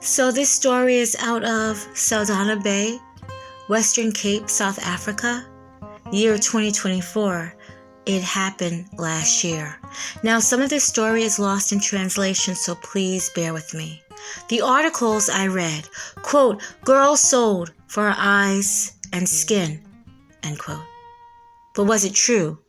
So this story is out of Saldanha Bay, Western Cape, South Africa, year 2024. It happened last year. Now, some of this story is lost in translation, so please bear with me. The articles I read, quote, "Girl sold for her eyes and skin," end quote. But was it true?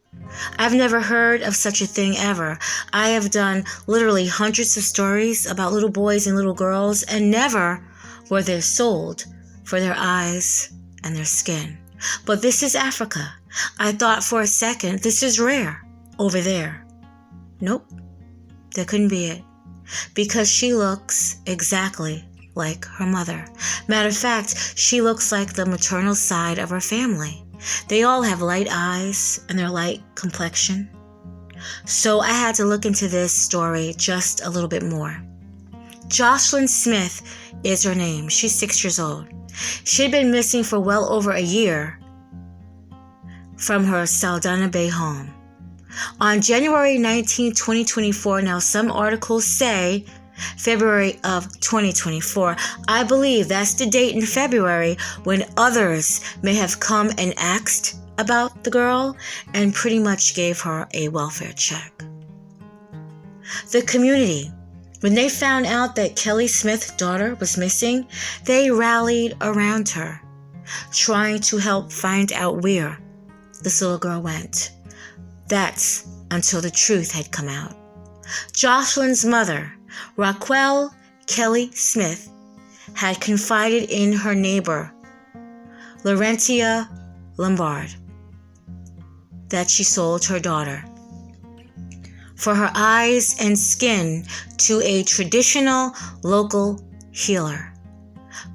I've never heard of such a thing ever. I have done literally hundreds of stories about little boys and little girls, and never were they sold for their eyes and their skin. But this is Africa. I thought for a second, this is rare over there. Nope, that couldn't be it. Because she looks exactly like her mother. Matter of fact, she looks like the maternal side of her family. They all have light eyes and their light complexion. So I had to look into this story just a little bit more. Joshlin Smith is her name. She's 6 years old. She had been missing for well over a year from her Saldanha Bay home. On January 19, 2024, now some articles say February of 2024. I believe that's the date in February when others may have come and asked about the girl and pretty much gave her a welfare check. The community, when they found out that Kelly Smith's daughter was missing, they rallied around her, trying to help find out where this little girl went. That's until the truth had come out. Joshlin's mother, Raquel Kelly Smith, had confided in her neighbor, Laurentia Lombard, that she sold her daughter for her eyes and skin to a traditional local healer.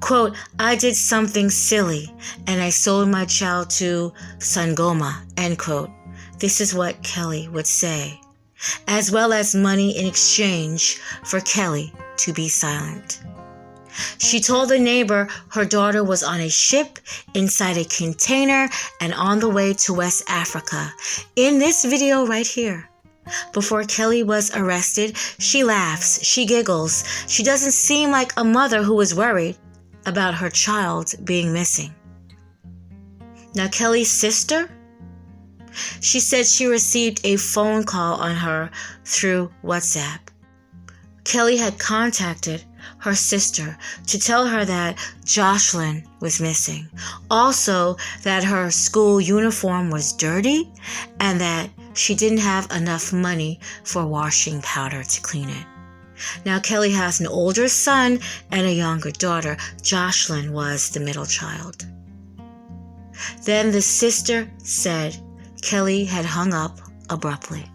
Quote, "I did something silly and I sold my child to Sangoma," end quote. This is what Kelly would say, as well as money in exchange for Kelly to be silent. She told the neighbor her daughter was on a ship inside a container and on the way to West Africa. In this video right here, before Kelly was arrested, she laughs, she giggles. She doesn't seem like a mother who is worried about her child being missing. Now, Kelly's sister, she said she received a phone call on her through WhatsApp. Kelly had contacted her sister to tell her that Joshlin was missing. Also, that her school uniform was dirty and that she didn't have enough money for washing powder to clean it. Now, Kelly has an older son and a younger daughter. Joshlin was the middle child. Then the sister said Kelly had hung up abruptly.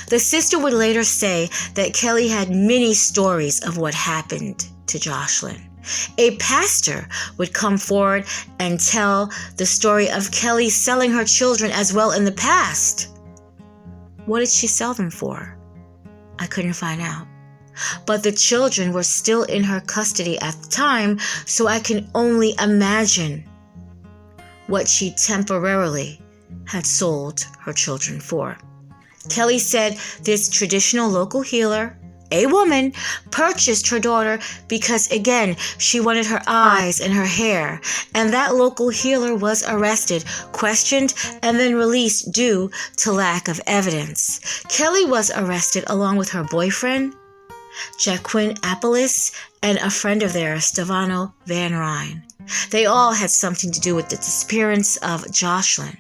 The sister would later say that Kelly had many stories of what happened to Joshlin. A pastor would come forward and tell the story of Kelly selling her children as well in the past. What did she sell them for? I couldn't find out. But the children were still in her custody at the time, so I can only imagine what she temporarily had sold her children for. Kelly said this traditional local healer, a woman, purchased her daughter because, again, she wanted her eyes and her hair, and that local healer was arrested, questioned, and then released due to lack of evidence. Kelly was arrested along with her boyfriend, Jacquin Appelis, and a friend of theirs, Stefano Van Ryn. They all had something to do with the disappearance of Joshlin.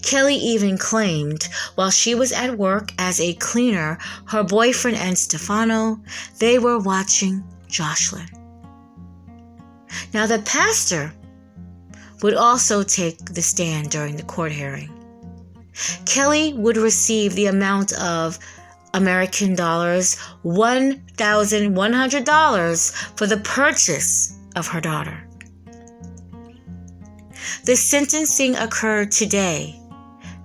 Kelly even claimed while she was at work as a cleaner, her boyfriend and Stefano, they were watching Joshlin. Now, the pastor would also take the stand during the court hearing. Kelly would receive the amount of American dollars, $1,100 for the purchase of her daughter. The sentencing occurred today,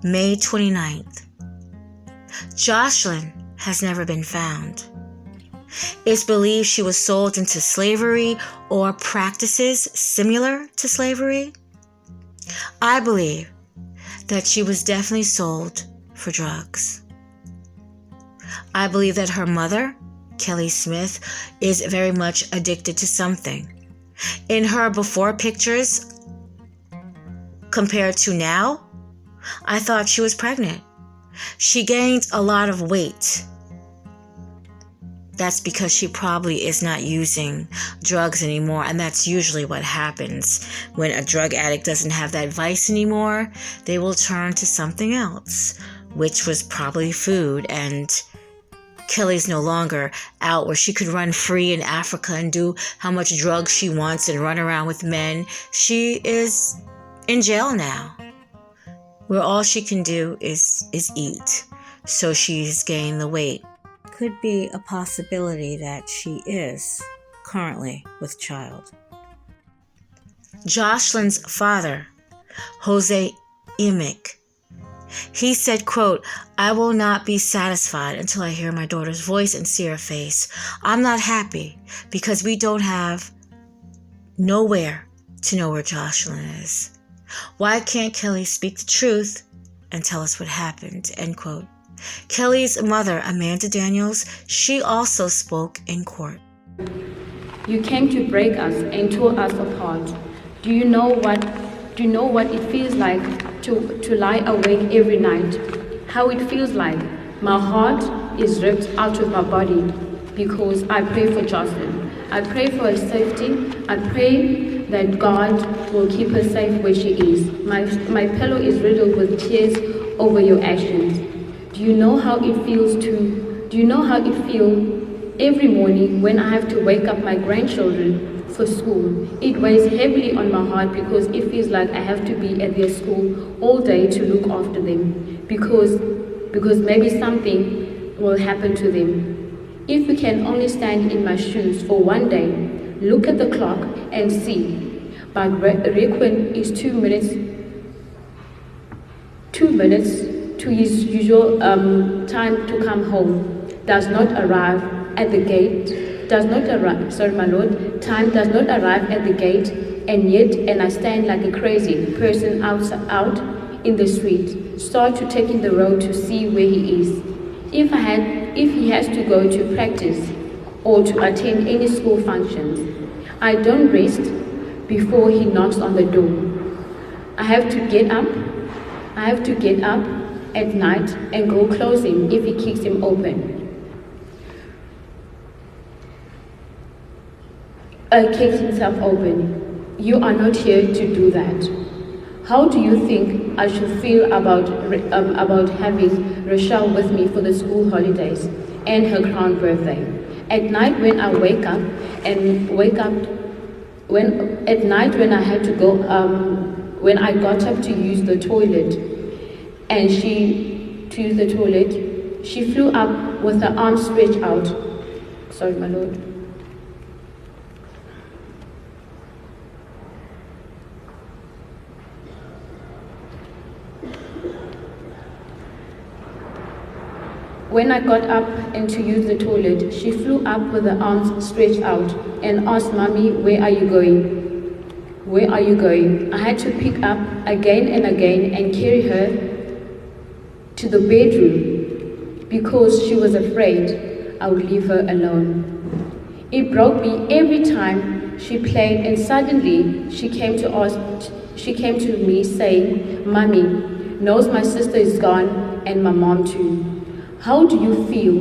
May 29th. Joshlin has never been found. It's believed she was sold into slavery or practices similar to slavery. I believe that she was definitely sold for drugs. I believe that her mother Kelly Smith is very much addicted to something. In her before pictures compared to now, I thought she was pregnant. She gained a lot of weight. That's because she probably is not using drugs anymore, and that's usually what happens. When a drug addict doesn't have that vice anymore, they will turn to something else, which was probably food. And Kelly's no longer out where she could run free in Africa and do how much drugs she wants and run around with men. She is in jail now, where all she can do is eat. So she's gained the weight. Could be a possibility that she is currently with child. Joshlin's father, Jose Emick, he said, quote, "I will not be satisfied until I hear my daughter's voice and see her face. I'm not happy because we don't have nowhere to know where Joshlin is. Why can't Kelly speak the truth and tell us what happened?" End quote. Kelly's mother, Amanda Daniels, she also spoke in court. You came to break us and tore us apart. Do you know what it feels like to lie awake every night? How it feels like my heart is ripped out of my body because I pray for Joshlin. I pray for her safety. I pray that God will keep her safe where she is. My pillow is riddled with tears over your actions. Do you know how it feels every morning when I have to wake up my grandchildren for school? It weighs heavily on my heart because it feels like I have to be at their school all day to look after them because maybe something will happen to them. If you can only stand in my shoes for one day, look at the clock and see. But Requin is 2 minutes to his usual time to come home, does not arrive at the gate, time does not arrive at the gate, and I stand like a crazy person out in the street, start to taking the road to see where he is. If he has to go to practice or to attend any school functions, I don't rest before he knocks on the door. I have to get up at night and go close him if he kicks him open. Kicks himself open. You are not here to do that. How do you think I should feel about having Rochelle with me for the school holidays and her crown birthday? At night when I had to go, when I got up to use the toilet, she flew up with her arms stretched out. Sorry, my lord. When I got up and to use the toilet, she flew up with her arms stretched out and asked, "Mommy, where are you going? Where are you going?" I had to pick up again and again and carry her to the bedroom because she was afraid I would leave her alone. It broke me every time she played, and suddenly she came to me saying, "Mommy knows my sister is gone and my mom too. How do you feel?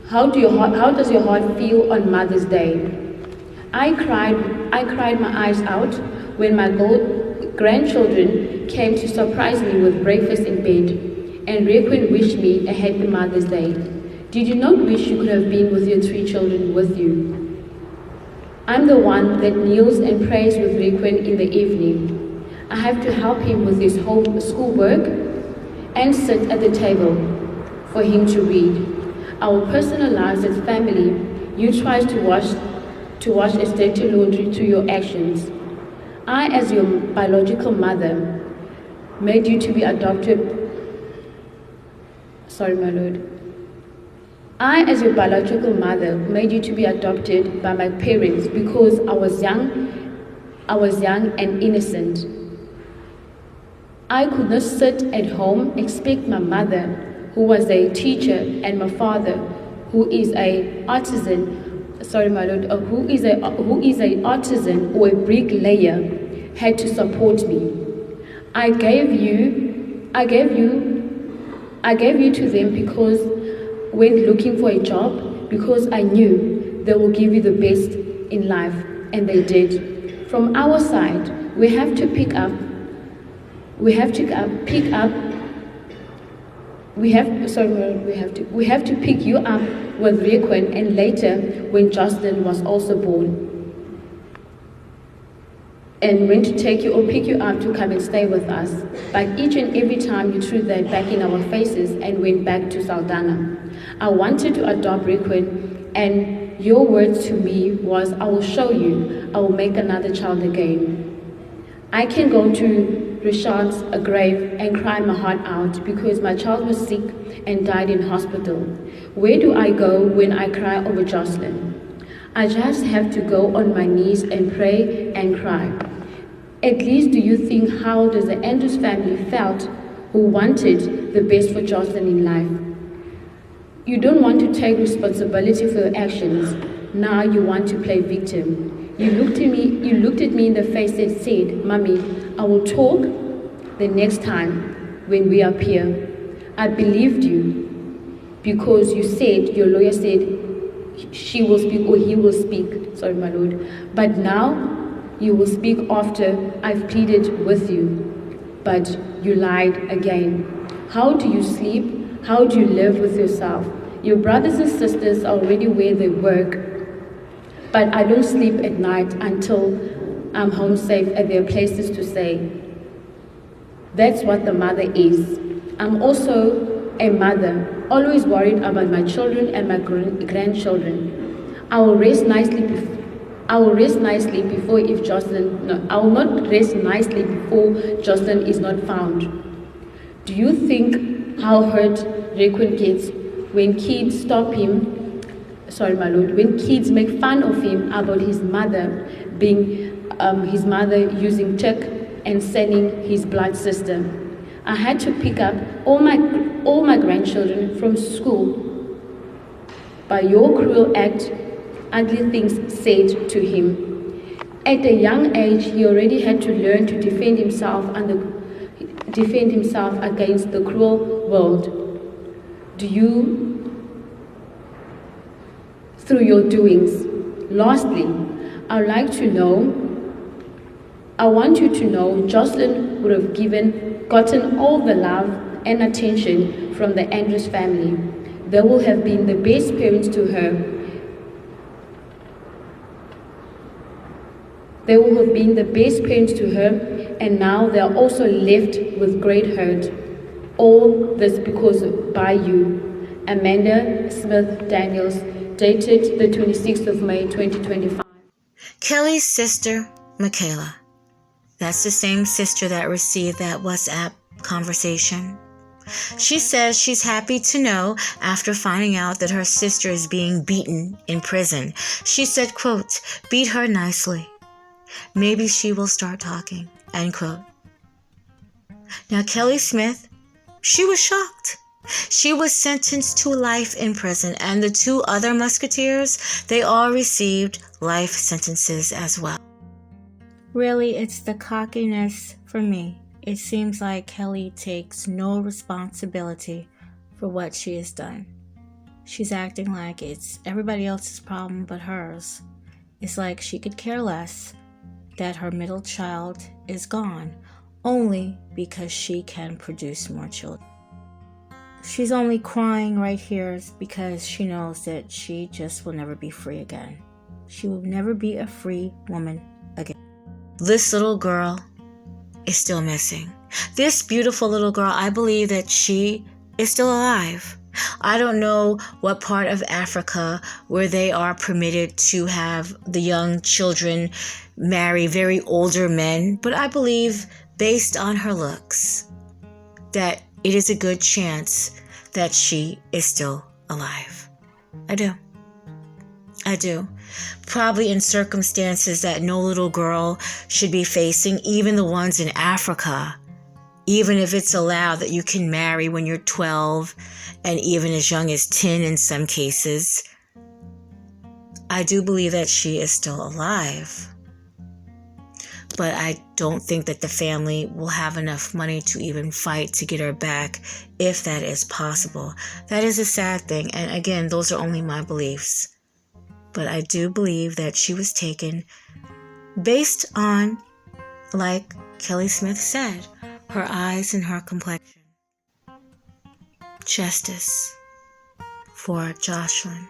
How does your heart feel on Mother's Day?" I cried my eyes out when my grandchildren came to surprise me with breakfast in bed, and Requin wished me a happy Mother's Day. Did you not wish you could have been with your 3 children with you? I'm the one that kneels and prays with Requin in the evening. I have to help him with his home schoolwork and sit at the table for him to read. Our personal lives as family, you try to wash a dirty laundry through your actions. I, as your biological mother, made you to be adopted. Sorry, my lord. I, as your biological mother, made you to be adopted by my parents because I was young and innocent. I could not sit at home, expect my mother, who was a teacher, and my father who is a artisan, sorry my lord, who is a artisan or a bricklayer had to support me. I gave you to them because when looking for a job, because I knew they will give you the best in life, and they did. From our side, we have to pick you up with Requin, and later when Joshlin was also born, and when to take you or pick you up to come and stay with us. But each and every time you threw that back in our faces and went back to Saldanha. I wanted to adopt Requin, and your words to me was, I will show you, I will make another child again. I can go to Richard's grave and cry my heart out because my child was sick and died in hospital. Where do I go when I cry over Joshlin? I just have to go on my knees and pray and cry. At least do you think how does the Andrews family felt who wanted the best for Joshlin in life? You don't want to take responsibility for your actions. Now you want to play victim. You looked at me in the face and said, Mommy, I will talk the next time when we appear. I believed you because you said, your lawyer said, she will speak or he will speak, sorry my lord. But now you will speak after I've pleaded with you. But you lied again. How do you sleep? How do you live with yourself? Your brothers and sisters are already where they work, but I don't sleep at night until I'm home safe and there are places to stay. That's what the mother is. I'm also a mother, always worried about my children and my grandchildren. I will rest nicely before if Joshlin, no, I will not rest nicely before Joshlin is not found. Do you think how hurt Requin gets when kids stop him, sorry my lord, when kids make fun of him about his mother using Turk and selling his blood sister? I had to pick up all my grandchildren from school. By your cruel act, ugly things said to him. At a young age, he already had to learn to defend himself against the cruel world. Through your doings. Lastly, I want you to know Joshlin would have gotten all the love and attention from the Andrews family. They will have been the best parents to her. They will have been the best parents to her, and now they are also left with great hurt. All this because by you. Amanda Smith Daniels, dated the 26th of May, 2025. Kelly's sister, Michaela. That's the same sister that received that WhatsApp conversation. She says she's happy to know after finding out that her sister is being beaten in prison. She said, quote, beat her nicely. Maybe she will start talking, end quote. Now, Kelly Smith, she was shocked. She was sentenced to life in prison, and the two other musketeers, they all received life sentences as well. Really, it's the cockiness for me. It seems like Kelly takes no responsibility for what she has done. She's acting like it's everybody else's problem but hers. It's like she could care less that her middle child is gone, only because she can produce more children. She's only crying right here because she knows that she just will never be free again. She will never be a free woman again. This little girl is still missing. This beautiful little girl, I believe that she is still alive. I don't know what part of Africa where they are permitted to have the young children marry very older men, but I believe based on her looks that it is a good chance that she is still alive. I do. Probably in circumstances that no little girl should be facing, even the ones in Africa. even if it's allowed that you can marry when you're 12 and even as young as 10 in some cases, I do believe that she is still alive. But I don't think that the family will have enough money to even fight to get her back, if that is possible. That is a sad thing. And again, those are only my beliefs. But I do believe that she was taken based on, like Kelly Smith said, her eyes and her complexion. Justice for Joshlin.